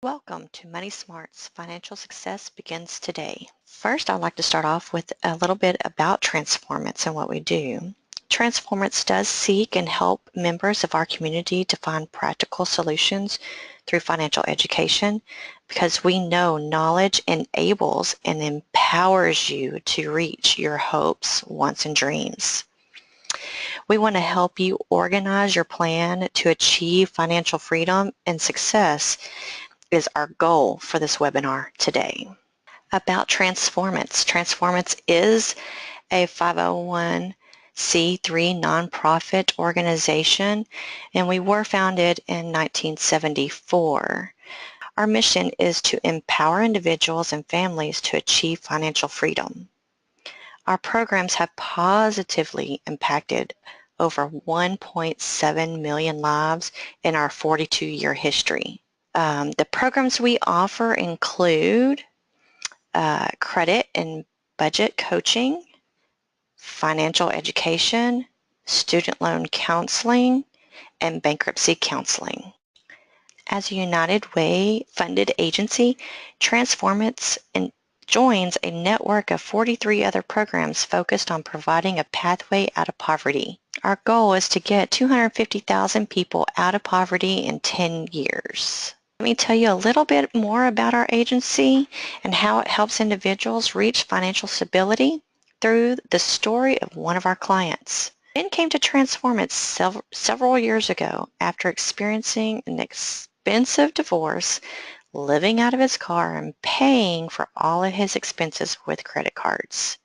Welcome to Money Smarts. Financial success begins today. First, I'd like to start off with a little bit about Transformance and what we do. Transformance does seek and help members of our community to find practical solutions through financial education because we know knowledge enables and empowers you to reach your hopes, wants, and dreams. We want to help you organize your plan to achieve financial freedom and success is our goal for this webinar today. About Transformance. Transformance is a 501c3 nonprofit organization, and we were founded in 1974. Our mission is to empower individuals and families to achieve financial freedom. Our programs have positively impacted over 1.7 million lives in our 42-year history. The programs we offer include credit and budget coaching, financial education, student loan counseling, and bankruptcy counseling. As a United Way funded agency, Transformance joins a network of 43 other programs focused on providing a pathway out of poverty. Our goal is to get 250,000 people out of poverty in 10 years. Let me tell you a little bit more about our agency and how it helps individuals reach financial stability through the story of one of our clients. Ben came to Transformance several years ago after experiencing an expensive divorce, living out of his car, and paying for all of his expenses with credit cards.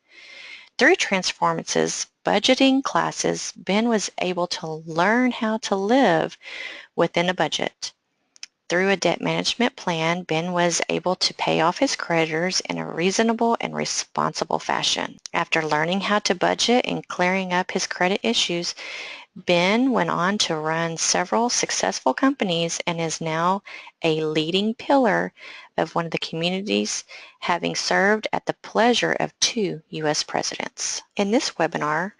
Through Transformance's budgeting classes, Ben was able to learn how to live within a budget. Through a debt management plan, Ben was able to pay off his creditors in a reasonable and responsible fashion. After learning how to budget and clearing up his credit issues, Ben went on to run several successful companies and is now a leading pillar of one of the communities, having served at the pleasure of 2 U.S. presidents. In this webinar,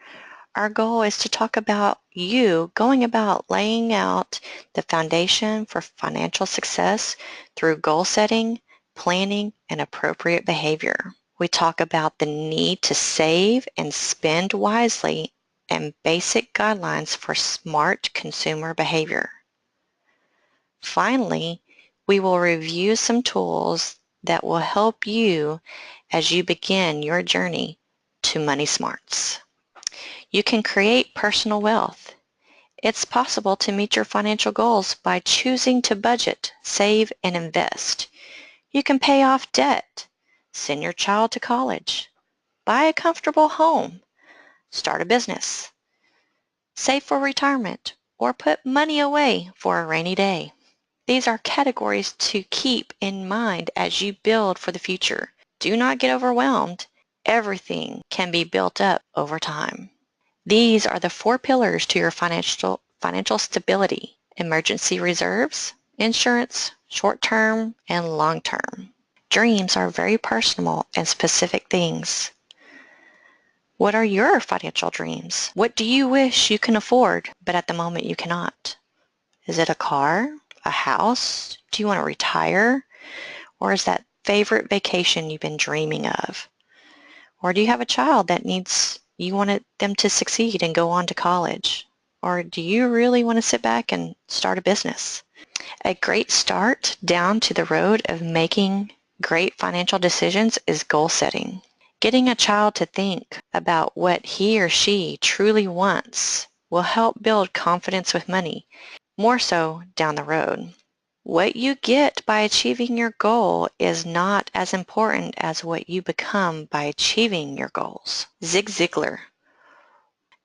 our goal is to talk about you going about laying out the foundation for financial success through goal setting, planning, and appropriate behavior. We talk about the need to save and spend wisely and basic guidelines for smart consumer behavior. Finally, we will review some tools that will help you as you begin your journey to Money Smarts. You can create personal wealth. It's possible to meet your financial goals by choosing to budget, save, and invest. You can pay off debt, send your child to college, buy a comfortable home, start a business, save for retirement, or put money away for a rainy day. These are categories to keep in mind as you build for the future. Do not get overwhelmed. Everything can be built up over time. These are the 4 pillars to your financial stability: emergency reserves, insurance, short-term, and long-term. Dreams are very personal and specific things. What are your financial dreams? What do you wish you can afford, but at the moment you cannot? Is it a car, a house? Do you want to retire? Or is that favorite vacation you've been dreaming of? Or do you have a child that you want them to succeed and go on to college? Or do you really want to sit back and start a business? A great start down to the road of making great financial decisions is goal setting. Getting a child to think about what he or she truly wants will help build confidence with money, more so down the road. What you get by achieving your goal is not as important as what you become by achieving your goals. Zig Ziglar.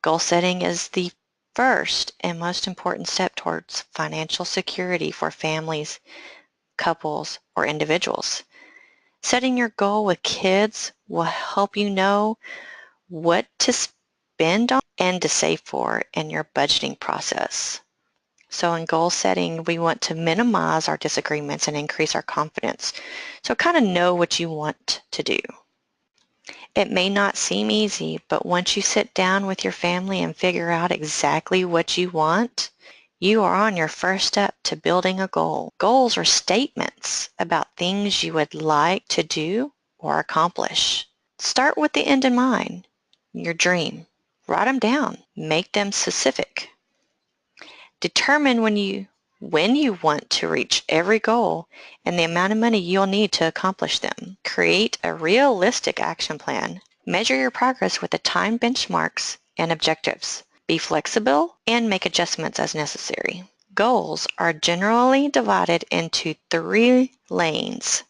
Goal setting is the first and most important step towards financial security for families, couples, or individuals. Setting your goal with kids will help you know what to spend on and to save for in your budgeting process. So in goal setting, we want to minimize our disagreements and increase our confidence. So kind of know what you want to do. It may not seem easy, but once you sit down with your family and figure out exactly what you want, You are on your first step to building a goal. Goals are statements about things you would like to do or accomplish. Start with the end in mind, your dream. Write them down. Make them specific. Determine when you want to reach every goal and the amount of money you'll need to accomplish them. Create a realistic action plan. Measure your progress with the time benchmarks and objectives. Be flexible and make adjustments as necessary. Goals are generally divided into 3 lanes: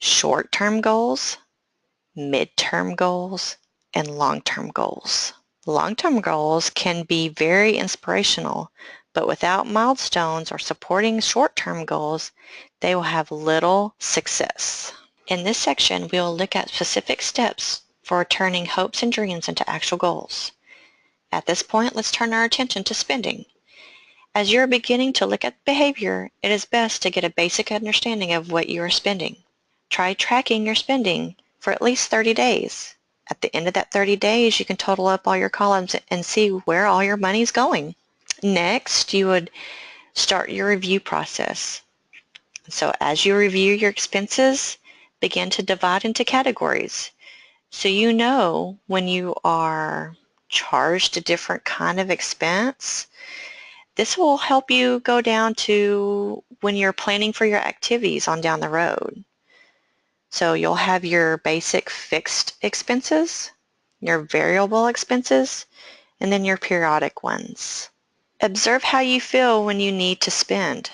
short-term goals, mid-term goals, and long-term goals. Long-term goals can be very inspirational, but without milestones or supporting short-term goals, they will have little success. In this section, we will look at specific steps for turning hopes and dreams into actual goals. At this point, let's turn our attention to spending. As you're beginning to look at behavior, it is best to get a basic understanding of what you are spending. Try tracking your spending for at least 30 days. At the end of that 30 days, you can total up all your columns and see where all your money is going. Next, you would start your review process. So as you review your expenses, begin to divide into categories. So you know when you are charged a different kind of expense. This will help you go down to when you're planning for your activities on down the road. So you'll have your basic fixed expenses, your variable expenses, and then your periodic ones. Observe how you feel when you need to spend.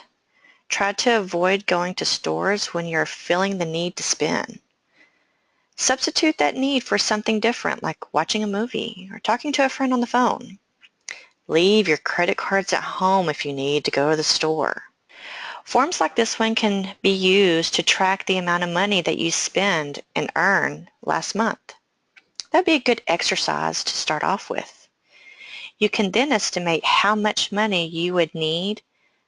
Try to avoid going to stores when you're feeling the need to spend. Substitute that need for something different, like watching a movie or talking to a friend on the phone. Leave your credit cards at home if you need to go to the store. Forms like this one can be used to track the amount of money that you spend and earn last month. That'd be a good exercise to start off with. You can then estimate how much money you would need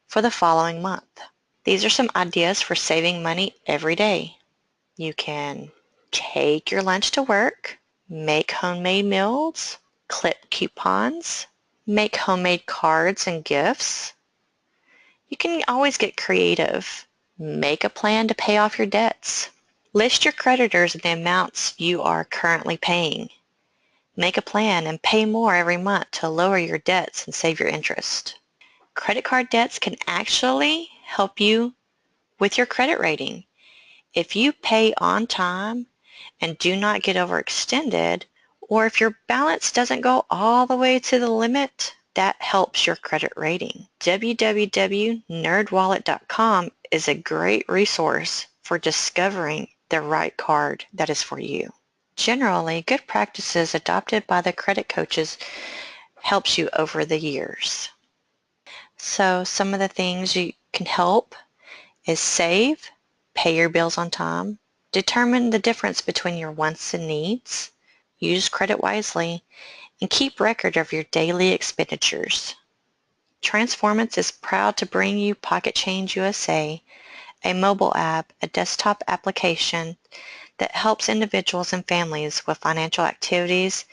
for the following month. These are some ideas for saving money every day. You can take your lunch to work, make homemade meals, clip coupons, make homemade cards and gifts. You can always get creative. Make a plan to pay off your debts. List your creditors and the amounts you are currently paying. Make a plan and pay more every month to lower your debts and save your interest. Credit card debts can actually help you with your credit rating. If you pay on time and do not get overextended, or if your balance doesn't go all the way to the limit, that helps your credit rating. www.nerdwallet.com is a great resource for discovering the right card that is for you. Generally, good practices adopted by the credit coaches helps you over the years. So some of the things you can help is save, pay your bills on time, determine the difference between your wants and needs, use credit wisely, and keep record of your daily expenditures. Transformance is proud to bring you Pocket Change USA, a mobile app, a desktop application that helps individuals and families with financial activities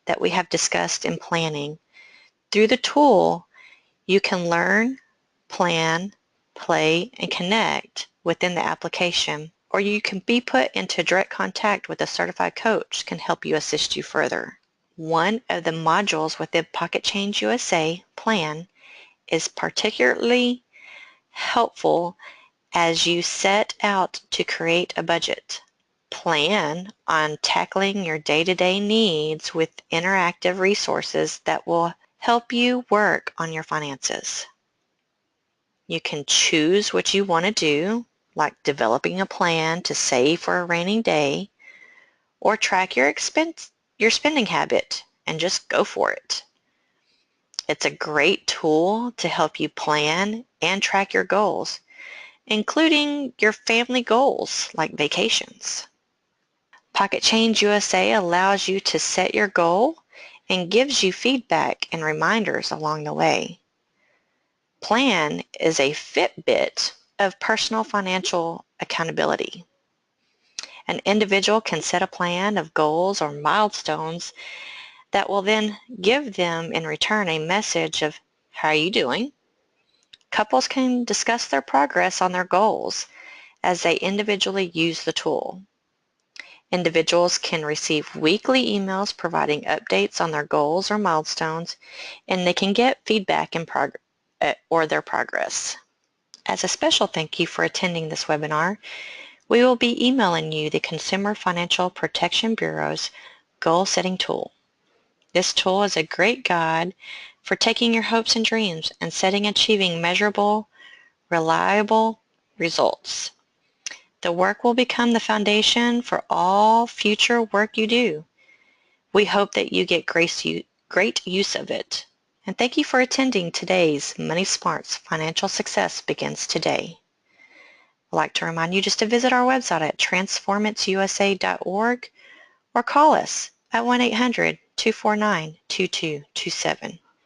that we have discussed in planning. Through the tool, you can learn, plan, play, and connect within the application, or you can be put into direct contact with a certified coach can help you assist you further. One of the modules within Pocket Change USA plan is particularly helpful as you set out to create a budget. Plan on tackling your day-to-day needs with interactive resources that will help you work on your finances. You can choose what you want to do, like developing a plan to save for a rainy day, or track your spending habit and just go for it. It's a great tool to help you plan and track your goals, including your family goals like vacations. Pocket Change USA allows you to set your goal and gives you feedback and reminders along the way. Plan is a Fitbit of personal financial accountability. An individual can set a plan of goals or milestones that will then give them in return a message of how are you doing Couples can discuss their progress on their goals as they individually use the tool. Individuals can receive weekly emails providing updates on their goals or milestones, and they can get feedback or their progress. As a special thank you for attending this webinar, we will be emailing you the Consumer Financial Protection Bureau's Goal Setting Tool. This tool is a great guide for taking your hopes and dreams and achieving measurable, reliable results. The work will become the foundation for all future work you do. We hope that you get great use of it. And thank you for attending today's Money Smarts Financial Success Begins Today. I'd like to remind you just to visit our website at transformanceusa.org or call us at 1-800-249-2227.